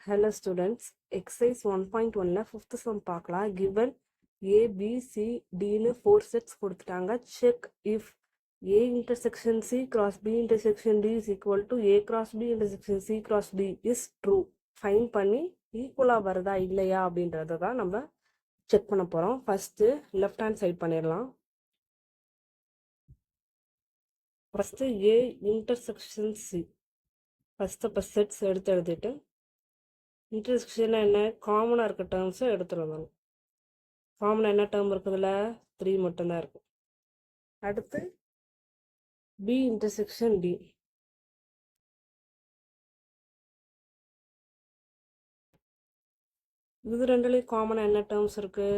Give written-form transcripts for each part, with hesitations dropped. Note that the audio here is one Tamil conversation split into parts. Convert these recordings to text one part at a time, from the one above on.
Hello students, exercise 1.1ல 5th sum பார்க்கலாம். Given A, B, C, Dன்னு 4 sets கொடுத்துட்டாங்க. Check if A intersection C cross B intersection D is equal to A cross B intersection C cross D is true. Find பண்ணி ஈக்குவலாக வருதா இல்லையா அப்படின்றத தான் நம்ம செக் பண்ண போகிறோம். ஃபஸ்ட்டு லெஃப்ட் ஹேண்ட் சைட் பண்ணிடலாம். First A intersection C. First sets எடுத்து எழுதிட்டு இன்டர்செக்ஷன் என்ன காமனாக இருக்க டேர்ம்ஸை எடுத்துருவாங்க. காமனாக என்ன டேர்ம் இருக்குதுல 3 மட்டும்தான் இருக்கும். அடுத்து பி இன்டர்செக்ஷன் டி. இது ரெண்டுலேயும் காமனாக என்ன டேர்ம்ஸ் இருக்கு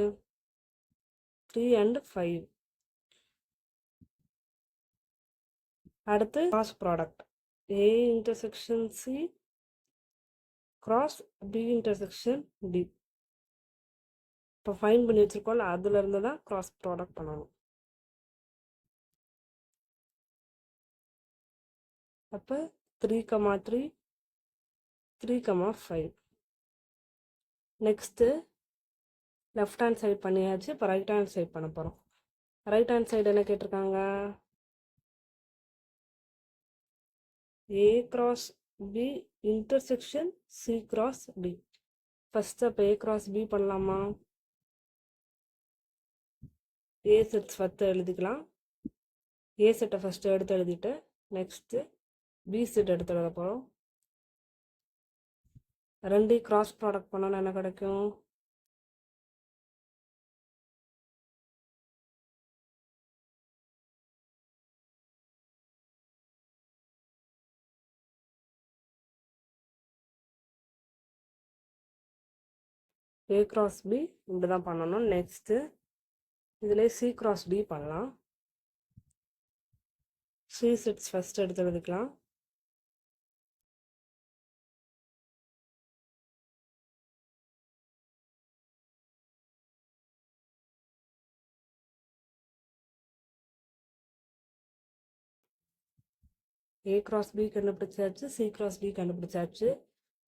3 and 5. அடுத்து cross product A intersection C cross B intersection D. இப்போ ஃபைன் பண்ணி வச்சிருக்கோம்ல அதுல இருந்து தான் கிராஸ் ப்ராடக்ட் பண்ணணும். அப்போ 3,3 3,5. நெக்ஸ்ட்டு லெஃப்ட் ஹேண்ட் சைட் பண்ணியாச்சு. இப்போ ரைட் ஹேண்ட் சைட் பண்ண போகிறோம். ரைட் ஹேண்ட் சைடு என்ன கேட்டிருக்காங்க A cross B intersection C cross D. First அப்போ A cross B பண்ணலாமா? A செட்ஸ் ஃபஸ்ட்டு எழுதிக்கலாம். A செட்டை ஃபஸ்ட்டு எடுத்து எழுதிட்டு நெக்ஸ்ட்டு B செட் எடுத்து எழுத போகிறோம். ரெண்டு கிராஸ் ப்ராடக்ட் பண்ணோன்னா என்ன கிடைக்கும் A cross B இப்படி தான் பண்ணணும். நெக்ஸ்ட்டு இதில் C cross D பண்ணலாம். C செட்ஸ் ஃபஸ்ட்டு எடுத்து எழுதிக்கலாம். A cross B கண்டுபிடிச்சாச்சு, C cross D கண்டுபிடிச்சாச்சு.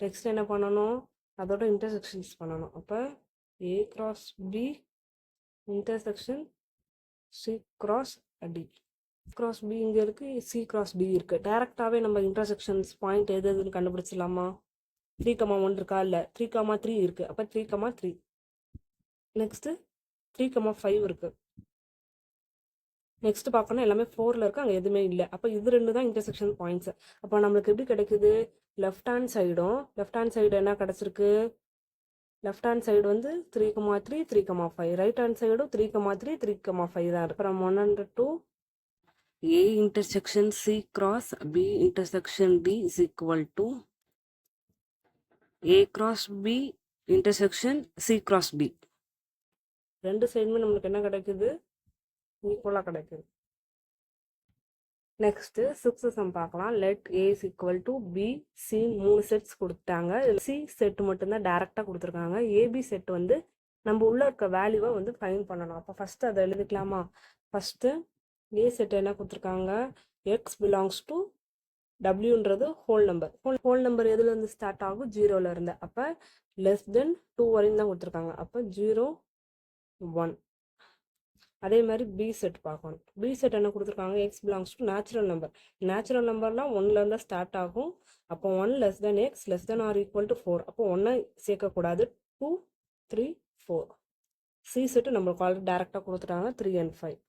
நெக்ஸ்ட் என்ன பண்ணணும் அதோட இன்டர்செக்ஷன்ஸ் பண்ணணும். அப்போ A cross B intersection C cross D. cross B இங்கே இருக்குது, C cross D இருக்குது. டேரெக்டாகவே நம்ம இன்டர்செக்ஷன்ஸ் பாயிண்ட் எது எதுன்னு கண்டுபிடிச்சிடலாமா? 3,1 இருக்கா? இல்லை 3,3 இருக்குது. அப்போ 3,3. நெக்ஸ்ட்டு 3,5 இருக்குது. நெக்ஸ்ட் பார்க்கணும் எல்லாமே 4ல் இருக்குது, அங்கே எதுவுமே இல்லை. அப்போ இது ரெண்டு தான் இன்டர்செக்ஷன் பாயிண்ட்ஸ். அப்போ நம்மளுக்கு எப்படி கிடைக்குது லெஃப்ட் ஹேண்ட் சைடு என்ன கிடச்சிருக்கு லெஃப்ட் ஹேண்ட் சைடு வந்து 3,3 3,5. ரைட் ஹேண்ட் சைடும் 3,3 3,5 தான் இருக்கு. அப்புறம் 1 and 2 A intersection C cross B intersection D is equal to A cross B intersection C cross D. ரெண்டு சைடுமே நம்மளுக்கு என்ன கிடைக்குது ஈக்குவலாக கிடைக்குது. நெக்ஸ்ட்டு 6th சம் பார்க்கலாம். Let A is equal to B C 3 sets கொடுத்தாங்க. C செட்டு மட்டும்தான் டேரெக்டாக கொடுத்துருக்காங்க. AB செட் வந்து நம்ம உள்ள இருக்க வேல்யூவை வந்து ஃபைண்ட் பண்ணணும். அப்போ ஃபஸ்ட்டு அதை எழுதிக்கலாமா? ஃபஸ்ட்டு A செட் என்ன கொடுத்துருக்காங்க X பிலாங்ஸ் டு Wன்றது ஹோல் நம்பர் எதுலேருந்து ஸ்டார்ட் ஆகும் 0ல இருந்து. அப்போ லெஸ் தென் 2 வரையும் தான் கொடுத்துருக்காங்க. அப்போ 0 1. அதே மாதிரி பி செட் பார்க்கணும். பி செட் என்ன கொடுத்துருக்காங்க எக்ஸ் பிலாங்ஸ் டு நேச்சுரல் நம்பர்லாம் 1லேருந்து ஸ்டார்ட் ஆகும். அப்போ 1 less than X less than or equal to 4. அப்போ 1 சேர்க்கக்கூடாது. 2 3 4. சி செட்டு நம்மளுக்கு ஆல்ரெடி டேரெக்டாக கொடுத்துட்டாங்க 3 and 5.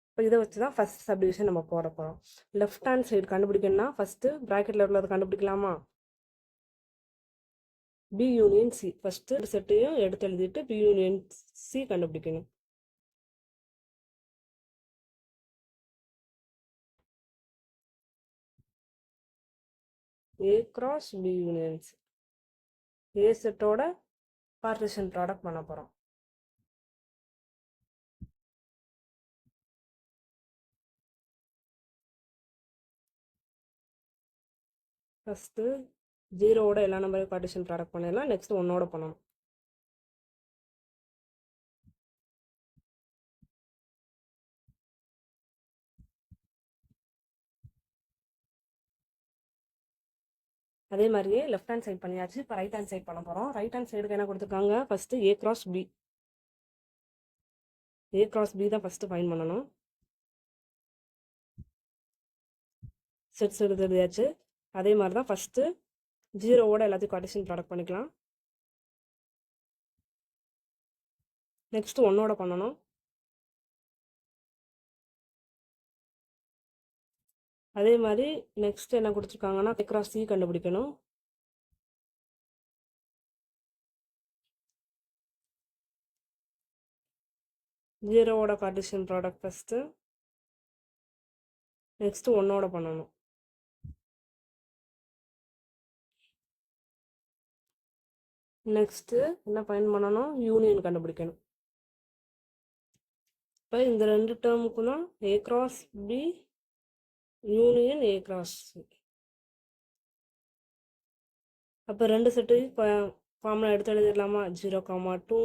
இப்போ இதை வச்சு தான் ஃபஸ்ட் சப்டிவிஷன் நம்ம போட போகிறோம். லெஃப்ட் ஹேண்ட் சைடு கண்டுபிடிக்கணும்னா ஃபஸ்ட்டு ப்ராக்கெட்டில் உள்ளதை கண்டுபிடிக்கலாமா? B union C. ஃபஸ்ட்டு செட்டையும் எடுத்து எழுதிட்டு பி யூனியன் சி கண்டுபிடிக்கணும். A cross B unions A செட்டோட பார்ட்டிஷன் ப்ராடக்ட் பண்ண போகிறோம். ஃபஸ்ட்டு 0வோட எல்லா நம்பரையும் பார்ட்டிஷன் ப்ராடக்ட் பண்ணிடலாம். நெக்ஸ்ட் 1ஓட பண்ணணும். அதே மாதிரியே லெஃப்ட் ஹேண்ட் சைட் பண்ணியாச்சு. இப்போ ரைட் ஹேண்ட் சைட் பண்ண போகிறோம். ரைட் ஹேண்ட் சைடுக்கு என்ன கொடுத்துருக்காங்க, first A cross B. A cross B தான் ஃபஸ்ட்டு ஃபைண்ட் பண்ணணும். செட்ஸ் எழுதியாச்சு. அதே மாதிரி தான் ஃபஸ்ட்டு ஜீரோவோட எல்லாத்தையும் கார்ட்டீசியன் ப்ராடக்ட் பண்ணிக்கலாம். நெக்ஸ்ட்டு ஒன்னோட பண்ணணும். அதே மாதிரி நெக்ஸ்ட் என்ன கொடுத்துருக்காங்கன்னா ஏ கிராஸ் சி கண்டுபிடிக்கணும். ஜீரோவோட கார்ட்டீசியன் ப்ராடக்ட் ஃபஸ்ட்டு, நெக்ஸ்ட்டு ஒன்னோட பண்ணணும். நெக்ஸ்ட்டு என்ன ஃபைண்ட் பண்ணணும், யூனியன் கண்டுபிடிக்கணும். இப்போ இந்த ரெண்டு டேர்முக்கு தான் A cross B union A cross C. அப்போ ரெண்டு செட்டு ஃபார்முலா எடுத்து எழுதிடலாமா, 0,2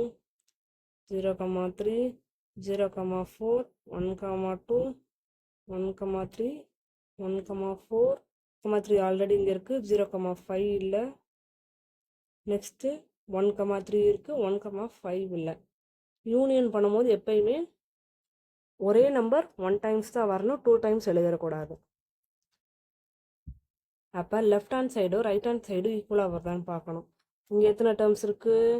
0,3 0,4 1,2 1,3 1,4 3 ஆல்ரெடி இங்கே இருக்குது. 0,5 இல்லை. நெக்ஸ்ட்டு 1,3 இருக்குது. 1,5 இல்லை. யூனியன் பண்ணும்போது எப்பயுமே ஒரே நம்பர் 1 டைம்ஸ் தான் வரணும், 2 டைம்ஸ் எழுதிடக்கூடாது. அப்போ லெஃப்ட் ஹேண்ட் சைடும் ரைட் ஹேண்ட் சைடும் ஈக்குவலாக வருதான்னு பார்க்கணும். இங்கே எத்தனை டேர்ம்ஸ் இருக்குது,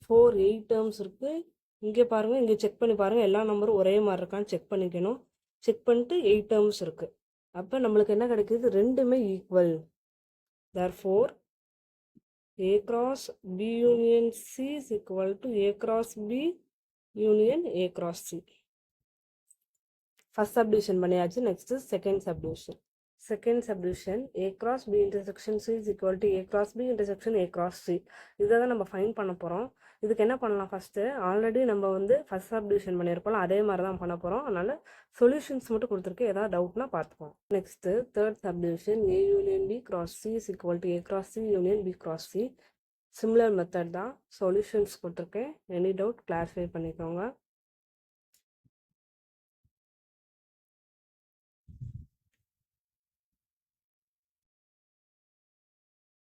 4 8 டேர்ம்ஸ் இருக்குது. இங்கே பாருங்கள், இங்கே செக் பண்ணி பாருங்கள், எல்லா நம்பரும் ஒரே மாதிரி இருக்கான்னு செக் பண்ணிக்கணும். செக் பண்ணிட்டு 8 டேர்ம்ஸ் இருக்குது. அப்போ நம்மளுக்கு என்ன கிடைக்குது, ரெண்டுமே equal. Therefore A cross B union C is equal to A cross B union A cross C. First subdivision பண்ணியாச்சு. Next second subdivision. Second subdivision A cross B intersection C is equal to A cross B intersection A cross C. இதை தான் நம்ம ஃபைண்ட் பண்ண போகிறோம். இதுக்கு என்ன பண்ணலாம், ஃபஸ்ட்டு ஆல்ரெடி நம்ம வந்து ஃபஸ்ட் சப்டிவிஷன் பண்ணியிருக்கோம், அதே மாதிரி தான் பண்ண போகிறோம். அதனால் சொல்யூஷன்ஸ் மட்டும் கொடுத்துருக்கு, ஏதாவது டவுட்னா பார்த்துப்போம். Next third subdivision A union B cross C is equal to A cross C union B cross C. Similar method தான், சொல்யூஷன்ஸ் கொடுத்துருக்கேன். எனி டவுட் கிளாரிஃபை பண்ணிக்கோங்க.